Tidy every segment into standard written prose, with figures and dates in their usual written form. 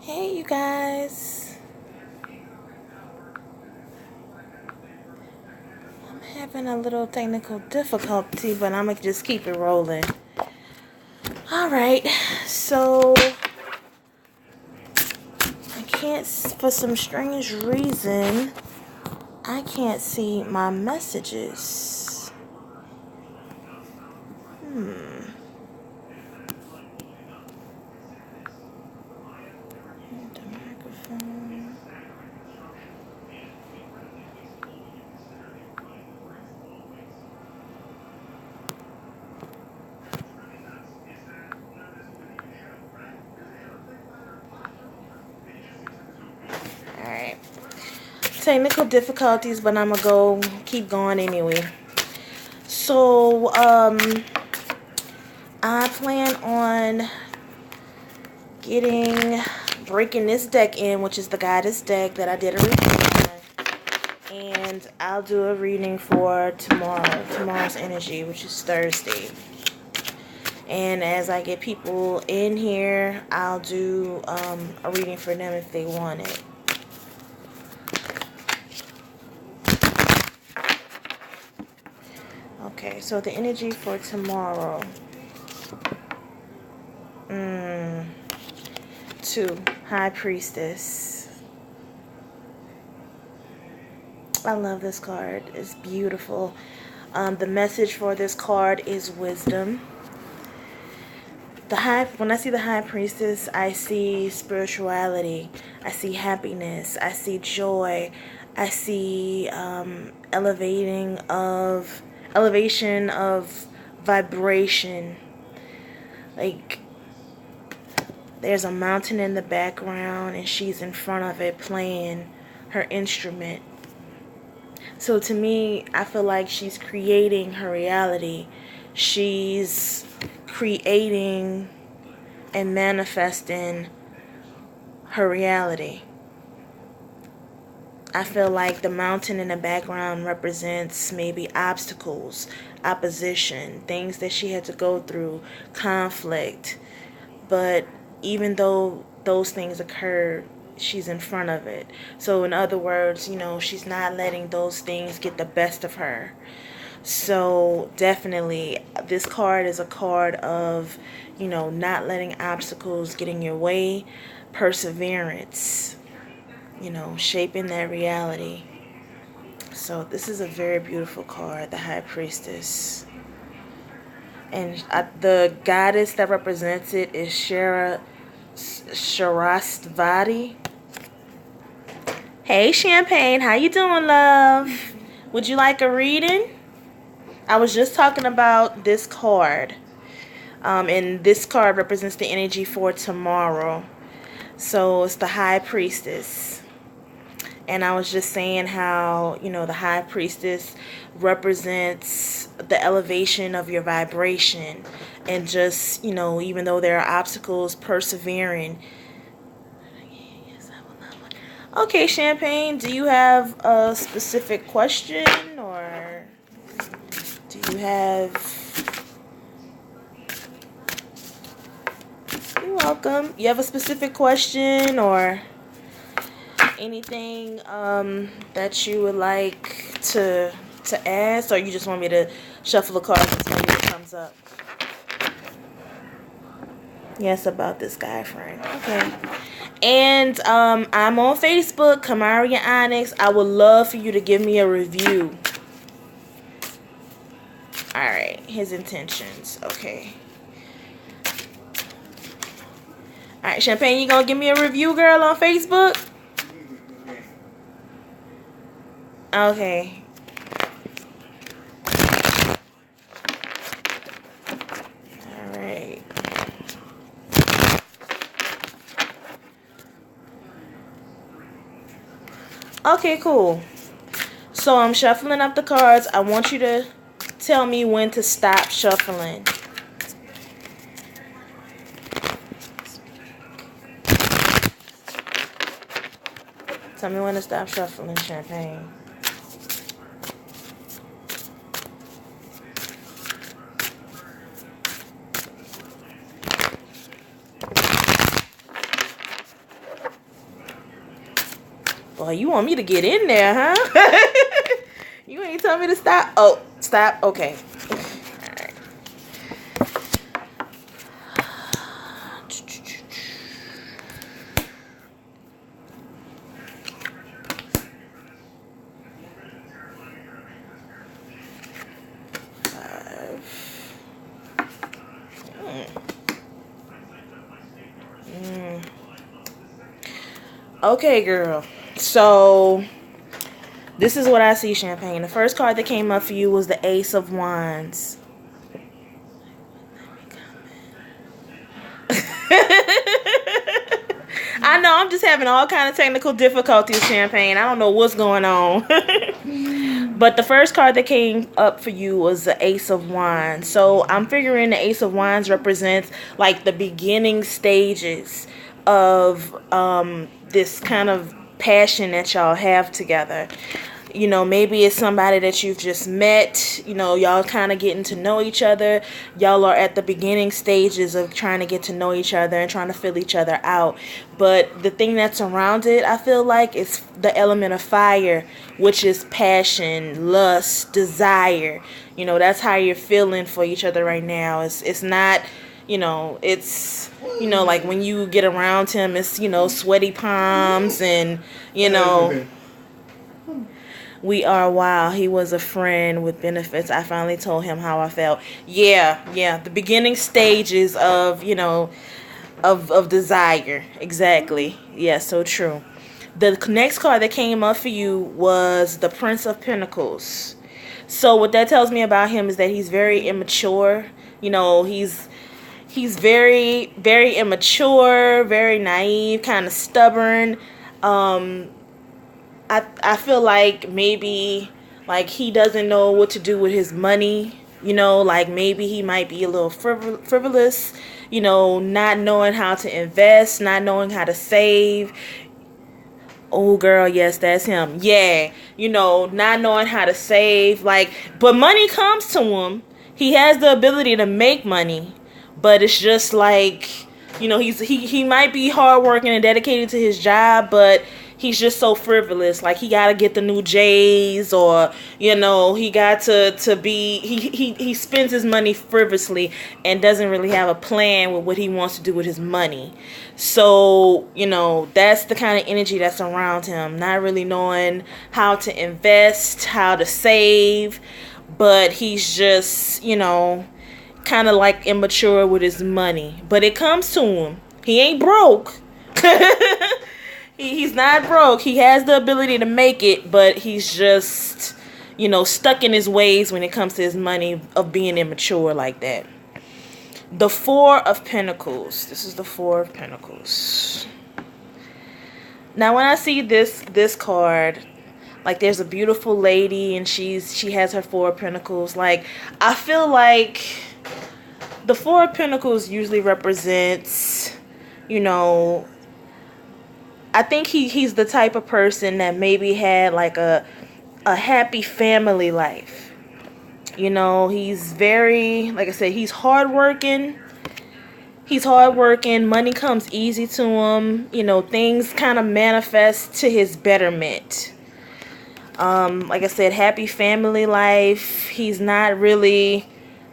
Hey, you guys. I'm having a little technical difficulty, but I'm going to just keep it rolling. All right. So, I can't, for some strange reason, I can't see my messages. The microphone. All right. Technical difficulties, but I'm going to keep going anyway. So, I plan on breaking this deck in, which is the Goddess deck that I did a reading on. And I'll do a reading for tomorrow's energy, which is Thursday. And as I get people in here, I'll do a reading for them if they want it. Okay, so the energy for tomorrow. 2, High Priestess. I love this card. It's beautiful. The message for this card is wisdom. When I see the High Priestess, I see spirituality. I see happiness. I see joy. I see elevation of vibration. Like, there's a mountain in the background and she's in front of it playing her instrument. So to me, I feel like she's creating her reality. She's creating and manifesting her reality. I feel like the mountain in the background represents maybe obstacles, opposition, things that she had to go through, conflict. But even though those things occurred, she's in front of it. So in other words, she's not letting those things get the best of her. So definitely this card is a card of, not letting obstacles get in your way, perseverance, shaping that reality. So this is a very beautiful card, the High Priestess. And the goddess that represents it is Sarasvati. Hey, Champagne, how you doing, love? Would you like a reading? I was just talking about this card. And this card represents the energy for tomorrow. So it's the High Priestess. And I was just saying how, the High Priestess represents the elevation of your vibration. And just, even though there are obstacles, persevering. Okay, Champagne, do you have a specific question, or do you have... You're welcome. You have a specific question or anything that you would like to ask, or you just want me to shuffle the cards and see what comes up? Yes, about this guy friend. Okay. And I'm on Facebook, Kamaria Onyx. I would love for you to give me a review. Alright, his intentions. Okay. Alright, Champagne, you gonna give me a review, girl, on Facebook? Okay. Alright. Okay, cool. So I'm shuffling up the cards. I want you to tell me when to stop shuffling. Tell me when to stop shuffling, Champagne. Oh, you want me to get in there, huh? You ain't tell me to stop. Oh, stop. Okay. Okay, girl. So this is what I see, Champagne. The first card that came up for you was the Ace of Wands. I know, I'm just having all kind of technical difficulties, Champagne. I don't know what's going on. But the first card that came up for you was the Ace of Wands. So I'm figuring the Ace of Wands represents like the beginning stages of this kind of passion that y'all have together. You know, maybe it's somebody that you've just met. You know, y'all kind of getting to know each other. Y'all are at the beginning stages of trying to get to know each other and trying to fill each other out. But the thing that's around it, I feel like, is the element of fire, which is passion, lust, desire. You know, that's how you're feeling for each other right now. It's not, you know, it's, you know, like when you get around him, it's, you know, sweaty palms and, you know... We are wild. He was a friend with benefits. I finally told him how I felt. Yeah. The beginning stages of, you know, of desire. Exactly. Yeah, so true. The next card that came up for you was the Prince of Pentacles. So what that tells me about him is that he's very immature. You know, he's very, very immature, very naive, kind of stubborn. I feel like maybe like he doesn't know what to do with his money, you know, like maybe he might be a little frivolous, you know, not knowing how to invest, not knowing how to save. Oh girl, yes, that's him. Yeah, you know, not knowing how to save, like, but money comes to him. He has the ability to make money, but it's just like, you know, he might be hardworking and dedicated to his job, but he's just so frivolous. Like, he got to get the new J's, or, you know, he got to be, he spends his money frivolously and doesn't really have a plan with what he wants to do with his money. So, you know, that's the kind of energy that's around him. Not really knowing how to invest, how to save, but he's just, you know, kind of like immature with his money. But it comes to him. He ain't broke. He's not broke. He has the ability to make it, but he's just, you know, stuck in his ways when it comes to his money, of being immature like that. The Four of Pentacles. This is the Four of Pentacles. Now, when I see this card, like, there's a beautiful lady and she has her Four of Pentacles. Like, I feel like the Four of Pentacles usually represents, you know, I think he's the type of person that maybe had like a happy family life. You know, he's very, like I said, he's hardworking. He's hardworking. Money comes easy to him. You know, things kind of manifest to his betterment. Like I said, happy family life. He's not really,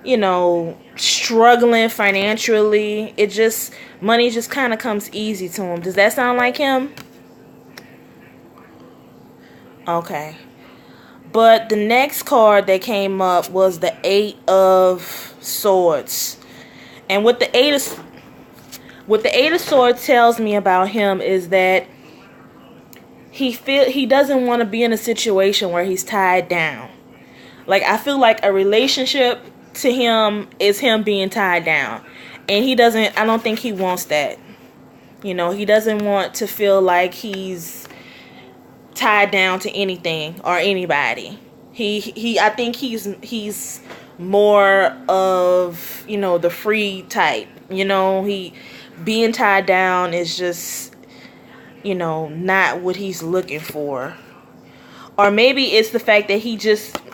you know, struggling financially. It just, money just kind of comes easy to him. Does that sound like him? Okay. But the next card that came up was the Eight of Swords. And what the Eight of Swords tells me about him is that he doesn't want to be in a situation where he's tied down. Like, I feel like a relationship to him is him being tied down. And I don't think he wants that. You know, he doesn't want to feel like he's tied down to anything or anybody. I think he's more of, you know, the free type. You know, being tied down is just, you know, not what he's looking for. Or maybe it's the fact that he's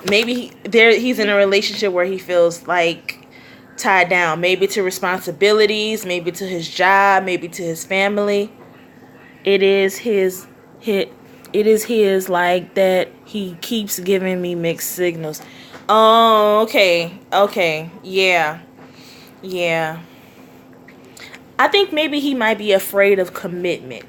in a relationship where he feels like tied down, maybe to responsibilities, maybe to his job, maybe to his family. It is his It is his, like that he keeps giving me mixed signals. Oh, okay. Okay. Yeah. Yeah. I think maybe he might be afraid of commitment.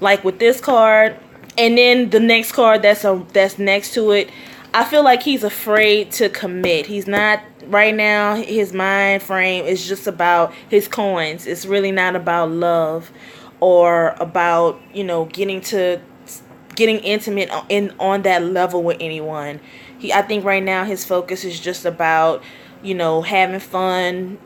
Like with this card, and then the next card that's next to it, I feel like he's afraid to commit. He's not right now. His mind frame is just about his coins. It's really not about love or about, getting intimate on that level with anyone. I think right now his focus is just about, having fun,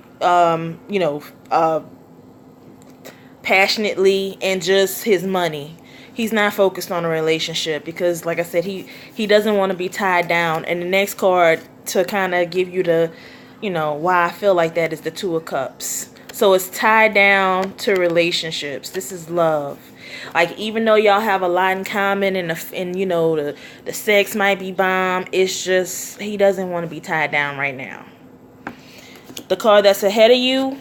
passionately, and just his money. He's not focused on a relationship because, like I said, he doesn't want to be tied down. And the next card to kind of give you the, why I feel like that is the Two of Cups. So it's tied down to relationships. This is love. Like, even though y'all have a lot in common, and the sex might be bomb, it's just he doesn't want to be tied down right now. The card that's ahead of you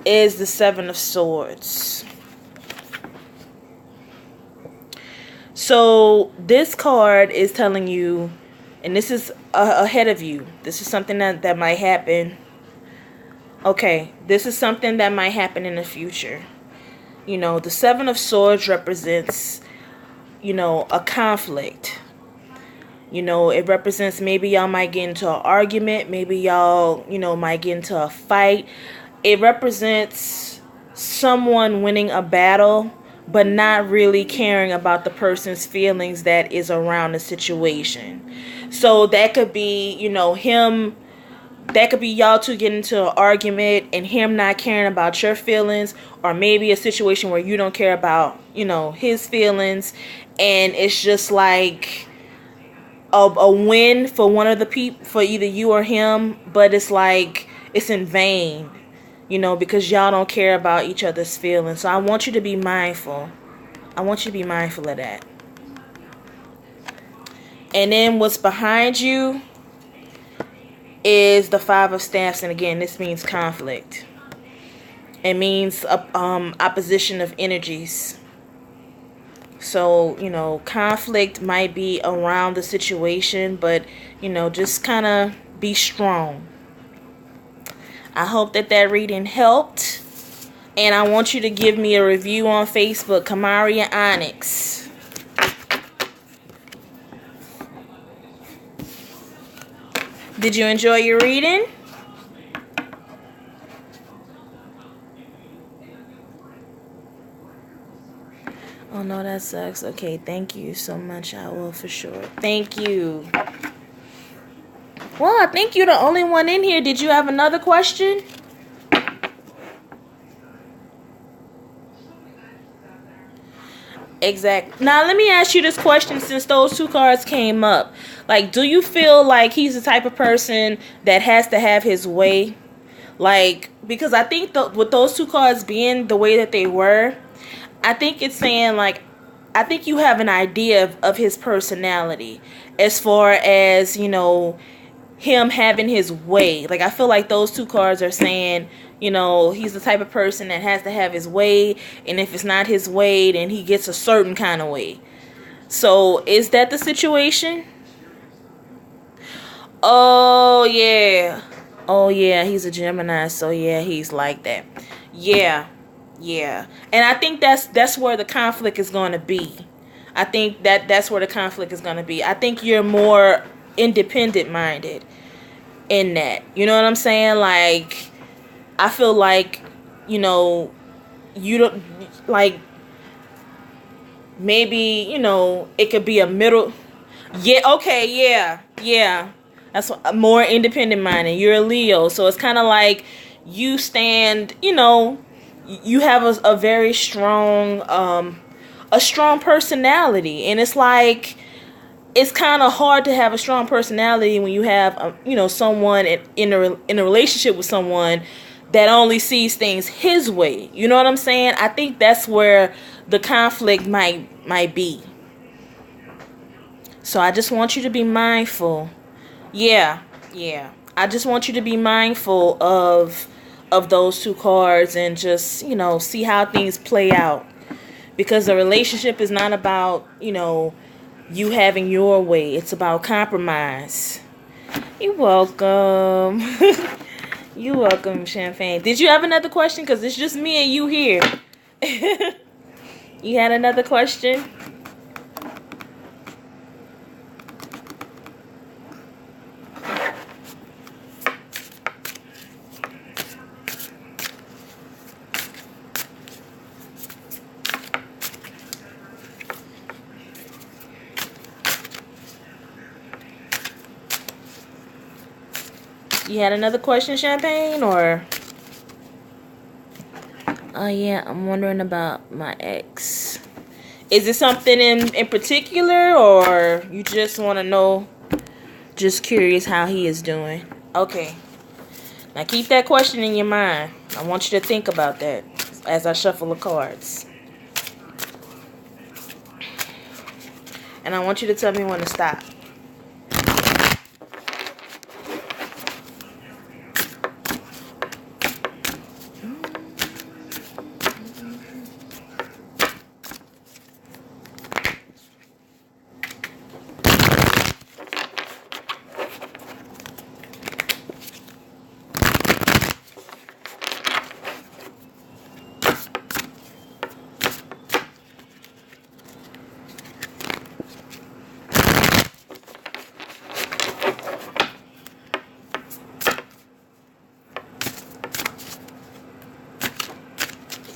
is the Seven of Swords. So this card is telling you, and this is ahead of you. This is something that might happen. Okay, this is something that might happen in the future. The Seven of Swords represents, a conflict. It represents maybe y'all might get into an argument. Maybe y'all, might get into a fight. It represents someone winning a battle, but not really caring about the person's feelings that is around the situation. So that could be, him. That could be y'all two getting into an argument and him not caring about your feelings, or maybe a situation where you don't care about, his feelings, and it's just like a win for one of the people, for either you or him, but it's like it's in vain, because y'all don't care about each other's feelings. So I want you to be mindful. I want you to be mindful of that. And then what's behind you is the Five of Staffs, and again, this means conflict. It means opposition of energies. So, conflict might be around the situation, but, just kind of be strong. I hope that reading helped. And I want you to give me a review on Facebook, Kamaria Onyx. Did you enjoy your reading? Oh no, that sucks. Okay, thank you so much. I will for sure. Thank you. Well, I think you're the only one in here. Did you have another question? Exactly. Now, let me ask you this question, since those two cards came up. Like, do you feel like he's the type of person that has to have his way? Like, because I think with those two cards being the way that they were, I think it's saying, like, I think you have an idea of his personality as far as, him having his way. Like, I feel like those two cards are saying, he's the type of person that has to have his way, and if it's not his way, then he gets a certain kind of way. So, is that the situation? Oh, yeah. Oh, yeah, he's a Gemini, so yeah, he's like that. Yeah. Yeah. And I think that's where the conflict is going to be. I think that's where the conflict is going to be. I think you're more independent minded in that. You know what I'm saying? Like, I feel like, you don't, like, maybe, it could be a middle. Yeah, okay, yeah. That's more independent minded. You're a Leo, so it's kind of like you stand, you have a very strong, a strong personality, and it's like, it's kind of hard to have a strong personality when you have, someone in a relationship with someone that only sees things his way. You know what I'm saying? I think that's where the conflict might be. So I just want you to be mindful. Yeah. I just want you to be mindful of those two cards, and just, see how things play out. Because a relationship is not about, you having your way. It's about compromise. You're welcome. You're welcome, Champagne. Did you have another question? Because it's just me and you here. You had another question? You had another question, Champagne, or? Oh yeah, I'm wondering about my ex. Is it something in particular, or you just want to know, just curious how he is doing? Okay. Now keep that question in your mind. I want you to think about that as I shuffle the cards. And I want you to tell me when to stop.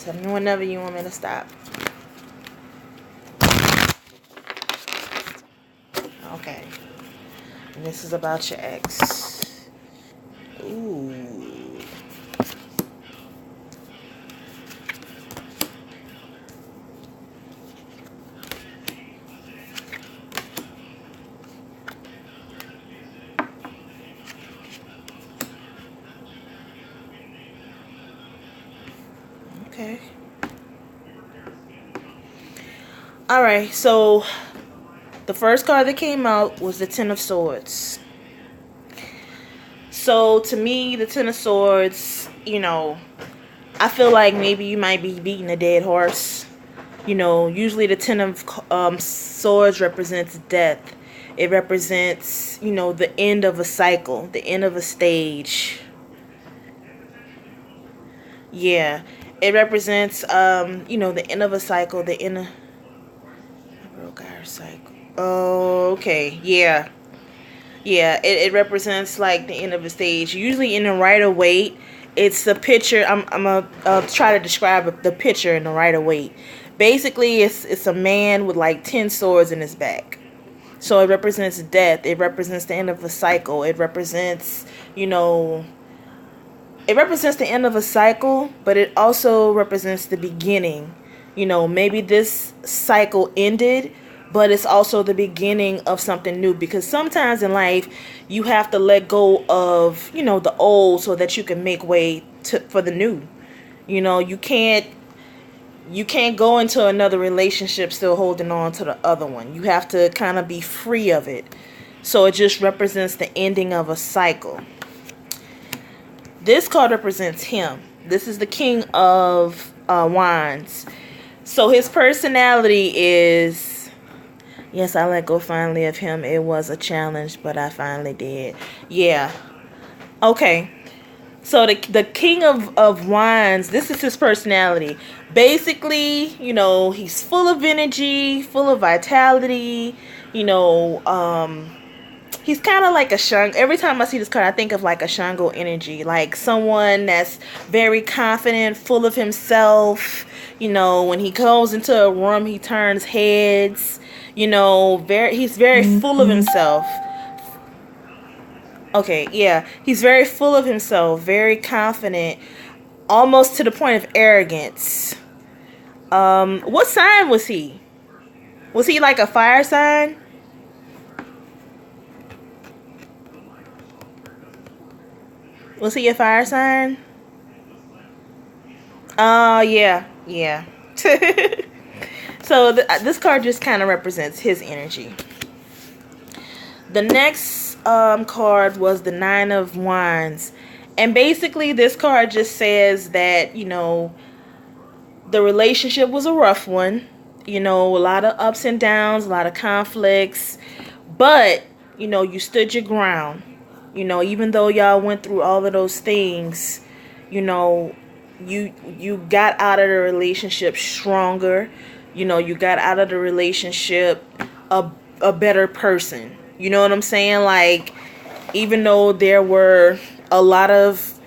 Tell me whenever you want me to stop. Okay. And this is about your ex. Ooh. Okay. Alright, so the first card that came out was the Ten of Swords. So to me, the Ten of Swords, I feel like maybe you might be beating a dead horse. Usually the Ten of Swords represents death. It represents, the end of a cycle, the end of a stage. Yeah. It represents, the end of a cycle, the end of a broke our cycle. Oh, okay. Yeah. Yeah, it represents like the end of a stage. Usually in the Rider-Waite, it's the picture. I'm gonna try to describe the picture in the Rider-Waite. Basically, it's a man with like 10 swords in his back. So it represents death. It represents the end of a cycle. It represents, it represents the end of a cycle, but it also represents the beginning. Maybe this cycle ended, but it's also the beginning of something new, because sometimes in life you have to let go of, the old so that you can make way for the new. You can't go into another relationship still holding on to the other one. You have to kind of be free of it. So it just represents the ending of a cycle. This card represents him. This is the King of Wands. So his personality is, yes, I let go finally of him. It was a challenge, but I finally did. Yeah. Okay. So the King of Wands, this is his personality. Basically, he's full of energy, full of vitality. He's kind of like a Shango. Every time I see this card, I think of like a Shango energy. Like someone that's very confident, full of himself. When he goes into a room, he turns heads. He's very full of himself. Okay, yeah. He's very full of himself, very confident, almost to the point of arrogance. What sign was he? Was he like a fire sign? Was he a fire sign? Oh, yeah. Yeah. So this card just kind of represents his energy. The next card was the Nine of Wands. And basically this card just says that, The relationship was a rough one. You know, a lot of ups and downs, a lot of conflicts. But, you know, you stood your ground. You know, even though y'all went through all of those things, you know, you got out of the relationship stronger. You know, you got out of the relationship a better person. You know what I'm saying? Like, even though there were a lot of,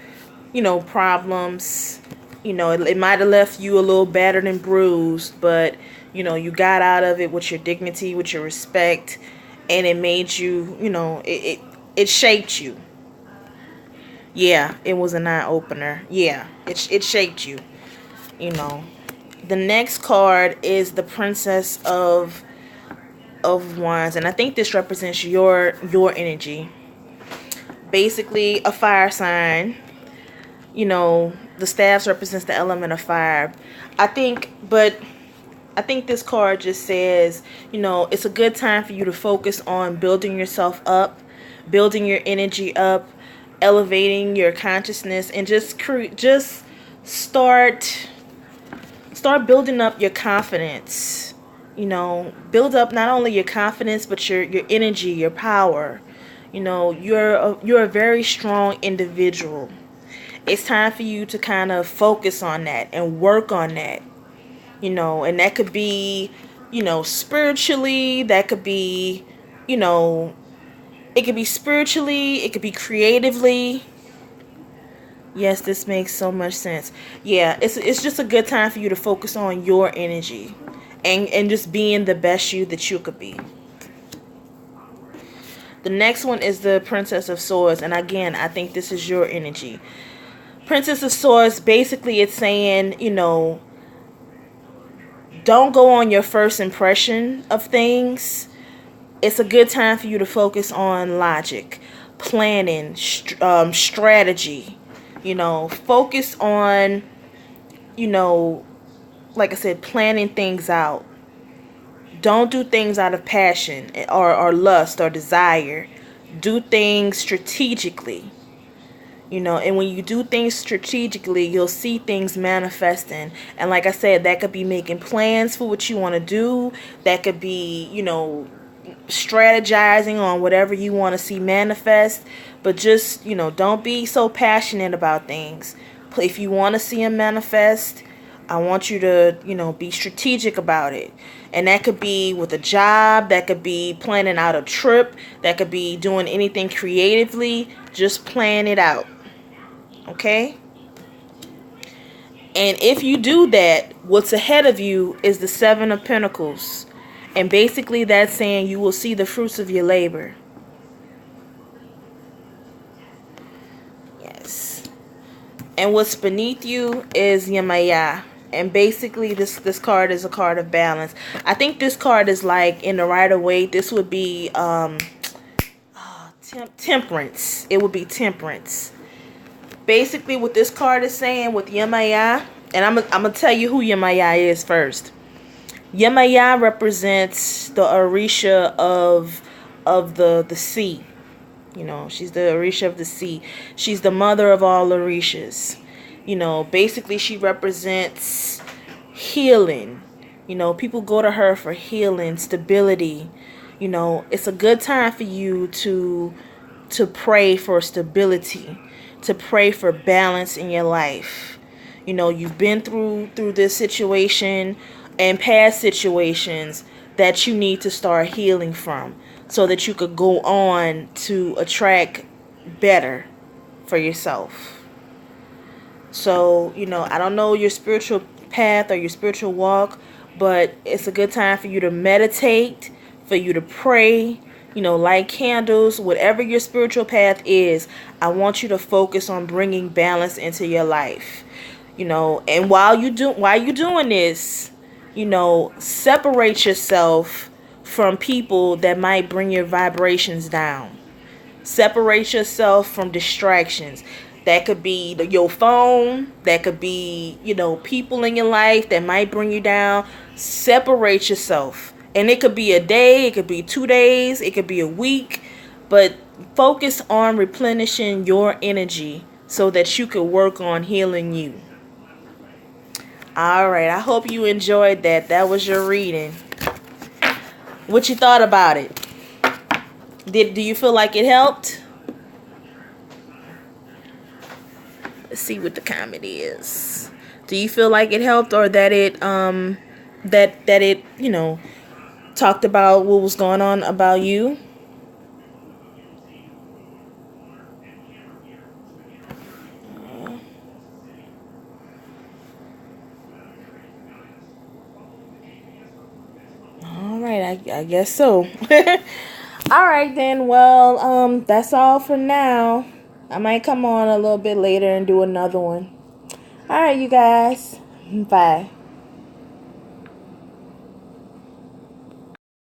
you know, problems, you know, it might have left you a little battered and bruised, but, you know, you got out of it with your dignity, with your respect, and it made you, you know, it shaped you. Yeah, it was an eye opener. Yeah, it shaped you, you know. The next card is the Princess of Wands, and I think this represents your energy. Basically, a fire sign. You know, the staffs represents the element of fire. I think, but I think this card just says, you know, it's a good time for you to focus on building yourself up, building your energy up, elevating your consciousness, and just start building up your confidence. You know, build up not only your confidence but your energy, your power. You know, you're a very strong individual. It's time for you to kind of focus on that and work on that. You know, and that could be, you know, spiritually, that could be, you know, it could be spiritually, it could be creatively. Yes, this makes so much sense. Yeah, it's just a good time for you to focus on your energy and just being the best you that you could be. The next one is the Princess of Swords, and again, I think this is your energy. Princess of Swords, basically it's saying, you know, don't go on your first impression of things. It's a good time for you to focus on logic, planning, strategy. You know, focus on, you know, like I said, planning things out. Don't do things out of passion or lust or desire. Do things strategically. You know, and when you do things strategically, you'll see things manifesting. And like I said, that could be making plans for what you want to do. That could be, you know, strategizing on whatever you want to see manifest. But just, you know, don't be so passionate about things. If you want to see them manifest, I want you to, you know, be strategic about it. And that could be with a job, that could be planning out a trip, that could be doing anything creatively. Just plan it out. Okay? And if you do that, what's ahead of you is the Seven of Pentacles. And basically that's saying you will see the fruits of your labor. Yes. And what's beneath you is Yemaya. And basically this card is a card of balance. I think this card is like in the Rider-Waite. This would be temperance. It would be temperance. Basically what this card is saying with Yemaya, and I'm going to tell you who Yemaya is first. Yemaya represents the Orisha of the sea. You know, she's the Orisha of the sea. She's the mother of all Orishas. You know, basically she represents healing. You know, people go to her for healing, stability. You know, it's a good time for you to pray for stability, to pray for balance in your life. You know, you've been through this situation and past situations that you need to start healing from so that you could go on to attract better for yourself. So, you know, I don't know your spiritual path or your spiritual walk, but it's a good time for you to meditate, for you to pray, you know, light candles, whatever your spiritual path is. I want you to focus on bringing balance into your life. You know, and while you're doing this, you know, separate yourself from people that might bring your vibrations down. Separate yourself from distractions. That could be your phone. That could be, you know, people in your life that might bring you down. Separate yourself. And it could be a day. It could be 2 days. It could be a week. But focus on replenishing your energy so that you could work on healing you. All right. I hope you enjoyed that. That was your reading. What you thought about it? Do you feel like it helped? Let's see what the comment is. Do you feel like it helped, or that it that it, talked about what was going on about you? All right, I guess so. All right then. Well, that's all for now. I might come on a little bit later and do another one. All right, you guys. Bye.